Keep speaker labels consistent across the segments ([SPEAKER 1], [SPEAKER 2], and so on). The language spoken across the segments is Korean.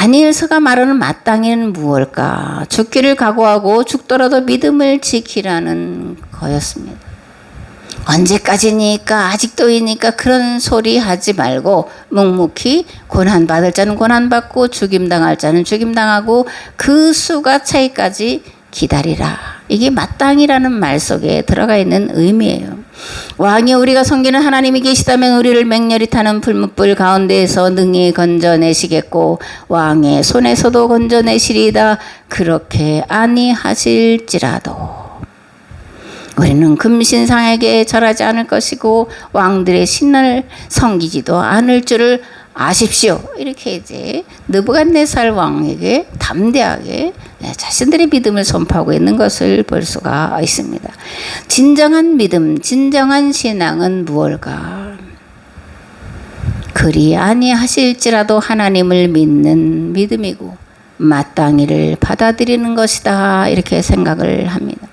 [SPEAKER 1] 다니엘서가 말하는 마땅히는 무엇일까? 죽기를 각오하고 죽더라도 믿음을 지키라는 거였습니다. 언제까지니까 아직도이니까 그런 소리 하지 말고 묵묵히 고난받을 자는 고난받고 죽임당할 자는 죽임당하고 그 수가 차이까지 기다리라. 이게 마땅이라는 말 속에 들어가 있는 의미예요. 왕이 우리가 섬기는 하나님이 계시다면 우리를 맹렬히 타는 불뭇불 가운데에서 능히 건져내시겠고 왕의 손에서도 건져내시리이다. 그렇게 아니하실지라도 우리는 금신상에게 절하지 않을 것이고 왕들의 신을 섬기지도 않을 줄을 아십시오. 이렇게 이제 느부갓네살 왕에게 담대하게 자신들의 믿음을 선포하고 있는 것을 볼 수가 있습니다. 진정한 믿음, 진정한 신앙은 무엇일까? 그리 아니하실지라도 하나님을 믿는 믿음이고 마땅히를 받아들이는 것이다. 이렇게 생각을 합니다.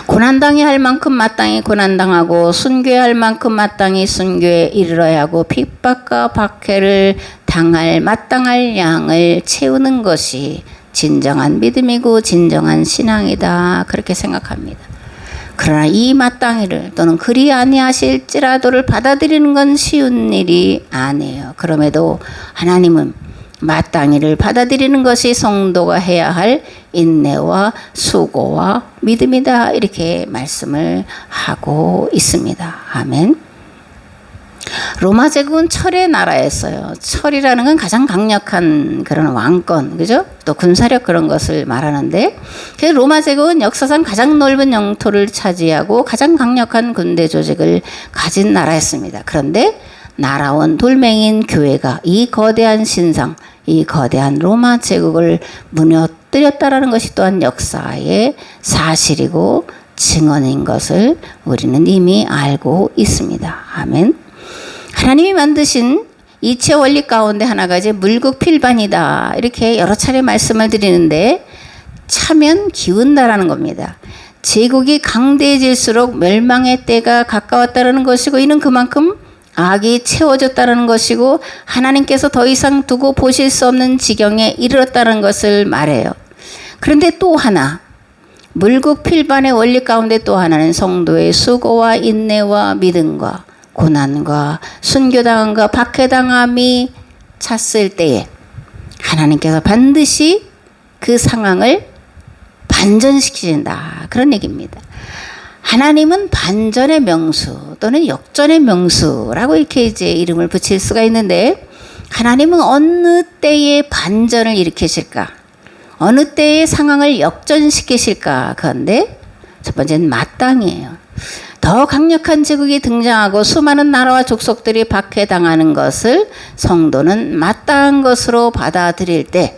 [SPEAKER 1] 고난당해야 할 만큼 마땅히 고난당하고 순교해야 할 만큼 마땅히 순교에 이르러야 하고 핍박과 박해를 당할 마땅할 양을 채우는 것이 진정한 믿음이고 진정한 신앙이다. 그렇게 생각합니다. 그러나 이 마땅히를 또는 그리 아니하실지라도를 받아들이는 건 쉬운 일이 아니에요. 그럼에도 하나님은 마땅히를 받아들이는 것이 성도가 해야 할 인내와 수고와 믿음이다. 이렇게 말씀을 하고 있습니다. 아멘. 로마 제국은 철의 나라였어요. 철이라는 건 가장 강력한 그런 왕권, 그죠? 또 군사력 그런 것을 말하는데, 그래서 로마 제국은 역사상 가장 넓은 영토를 차지하고 가장 강력한 군대 조직을 가진 나라였습니다. 그런데 날아온 돌멩이인 교회가 이 거대한 신상, 이 거대한 로마 제국을 무너뜨렸다라는 것이 또한 역사의 사실이고 증언인 것을 우리는 이미 알고 있습니다. 아멘. 하나님이 만드신 이체 원리 가운데 하나가 이제 물극필반이다. 이렇게 여러 차례 말씀을 드리는데 차면 기운다라는 겁니다. 제국이 강대해질수록 멸망의 때가 가까웠다라는 것이고 이는 그만큼 악이 채워졌다는 것이고 하나님께서 더 이상 두고 보실 수 없는 지경에 이르렀다는 것을 말해요. 그런데 또 하나 물극필반의 원리 가운데 또 하나는 성도의 수고와 인내와 믿음과 고난과 순교당함과 박해당함이 찼을 때에 하나님께서 반드시 그 상황을 반전시키신다. 그런 얘기입니다. 하나님은 반전의 명수 또는 역전의 명수라고 이렇게 이제 이름을 붙일 수가 있는데 하나님은 어느 때에 반전을 일으키실까? 어느 때의 상황을 역전시키실까? 그런데 첫 번째는 마땅이에요. 더 강력한 제국이 등장하고 수많은 나라와 족속들이 박해당하는 것을 성도는 마땅한 것으로 받아들일 때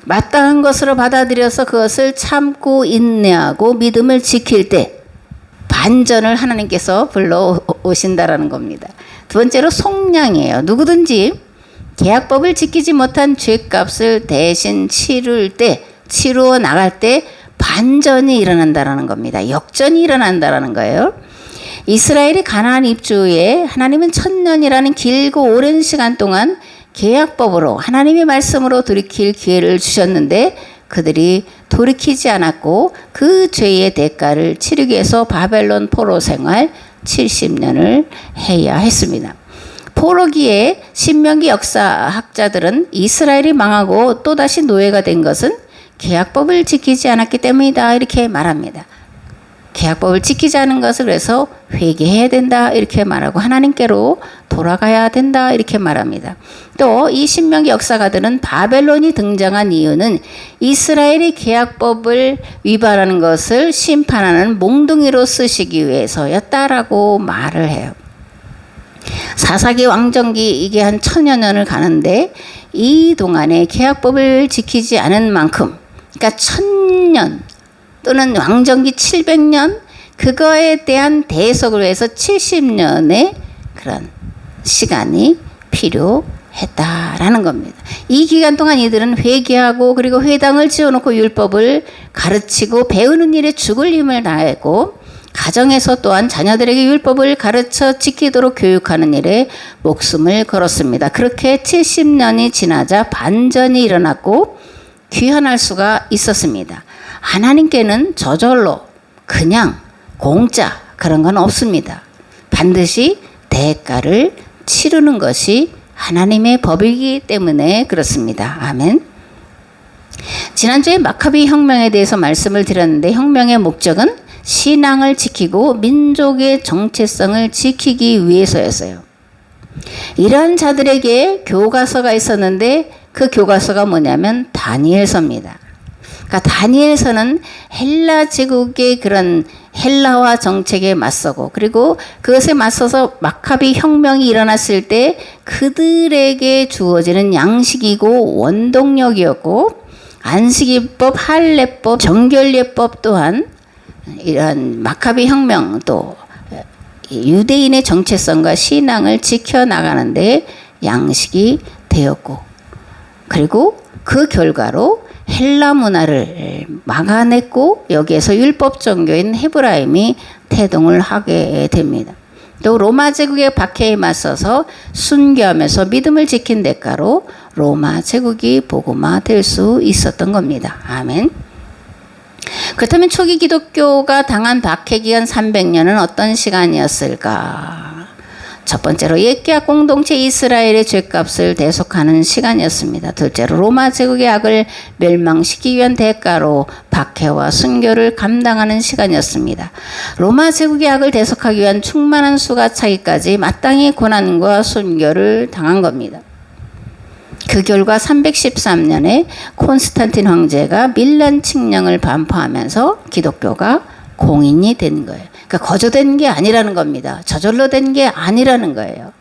[SPEAKER 1] 마땅한 것으로 받아들여서 그것을 참고 인내하고 믿음을 지킬 때 반전을 하나님께서 불러오신다라는 겁니다. 두 번째로 속량이에요. 누구든지 계약법을 지키지 못한 죄값을 대신 치루어 나갈 때 반전이 일어난다라는 겁니다. 역전이 일어난다라는 거예요. 이스라엘이 가나안 입주에 하나님은 1000년이라는 길고 오랜 시간 동안 계약법으로 하나님의 말씀으로 돌이킬 기회를 주셨는데 그들이 돌이키지 않았고 그 죄의 대가를 치르기 위해서 바벨론 포로 생활 70년을 해야 했습니다. 포로기에 신명기 역사학자들은 이스라엘이 망하고 또다시 노예가 된 것은 계약법을 지키지 않았기 때문이다 이렇게 말합니다. 계약법을 지키지 않은 것을 그래서 회개해야 된다 이렇게 말하고 하나님께로 돌아가야 된다 이렇게 말합니다. 또 이 신명기 역사가들은 바벨론이 등장한 이유는 이스라엘이 계약법을 위반하는 것을 심판하는 몽둥이로 쓰시기 위해서였다라고 말을 해요. 사사기 왕정기 이게 한 1000여 년을 가는데 이 동안에 계약법을 지키지 않은 만큼 그러니까 1000년 또는 왕정기 700년 그거에 대한 대속을 위해서 70년의 그런 시간이 필요했다라는 겁니다. 이 기간 동안 이들은 회개하고 그리고 회당을 지어놓고 율법을 가르치고 배우는 일에 죽을 힘을 다하고 가정에서 또한 자녀들에게 율법을 가르쳐 지키도록 교육하는 일에 목숨을 걸었습니다. 그렇게 70년이 지나자 반전이 일어났고 귀환할 수가 있었습니다. 하나님께는 저절로 그냥 공짜 그런 건 없습니다. 반드시 대가를 치르는 것이 하나님의 법이기 때문에 그렇습니다. 아멘. 지난주에 마카비 혁명에 대해서 말씀을 드렸는데 혁명의 목적은 신앙을 지키고 민족의 정체성을 지키기 위해서였어요. 이러한 자들에게 교과서가 있었는데 그 교과서가 뭐냐면 다니엘서입니다. 그러니까 다니엘서는 헬라 제국의 그런 헬라화 정책에 맞서고 그리고 그것에 맞서서 마카비 혁명이 일어났을 때 그들에게 주어지는 양식이고 원동력이었고 안식일법, 할례법, 정결례법 또한 이런 마카비 혁명 또 유대인의 정체성과 신앙을 지켜나가는데 양식이 되었고 그리고 그 결과로 헬라 문화를 막아냈고 여기에서 율법 종교인 헤브라임이 태동을 하게 됩니다. 또 로마 제국의 박해에 맞서서 순교하면서 믿음을 지킨 대가로 로마 제국이 복음화 될 수 있었던 겁니다. 아멘. 그렇다면 초기 기독교가 당한 박해 기간 300년은 어떤 시간이었을까? 첫 번째로 옛계약 공동체 이스라엘의 죄값을 대속하는 시간이었습니다. 둘째로 로마 제국의 악을 멸망시키기 위한 대가로 박해와 순교를 감당하는 시간이었습니다. 로마 제국의 악을 대속하기 위한 충만한 수가 차기까지 마땅히 고난과 순교를 당한 겁니다. 그 결과 313년에 콘스탄틴 황제가 밀란 칙령을 반포하면서 기독교가 공인이 된 거예요. 그러니까 거저된 게 아니라는 겁니다. 저절로 된 게 아니라는 거예요.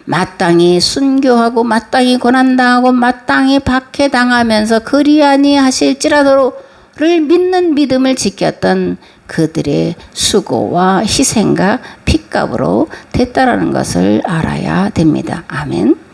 [SPEAKER 1] 마땅히 순교하고 마땅히 고난당하고 마땅히 박해당하면서 그리 아니하실지라도를 믿는 믿음을 지켰던 그들의 수고와 희생과 핏값으로 됐다라는 것을 알아야 됩니다. 아멘.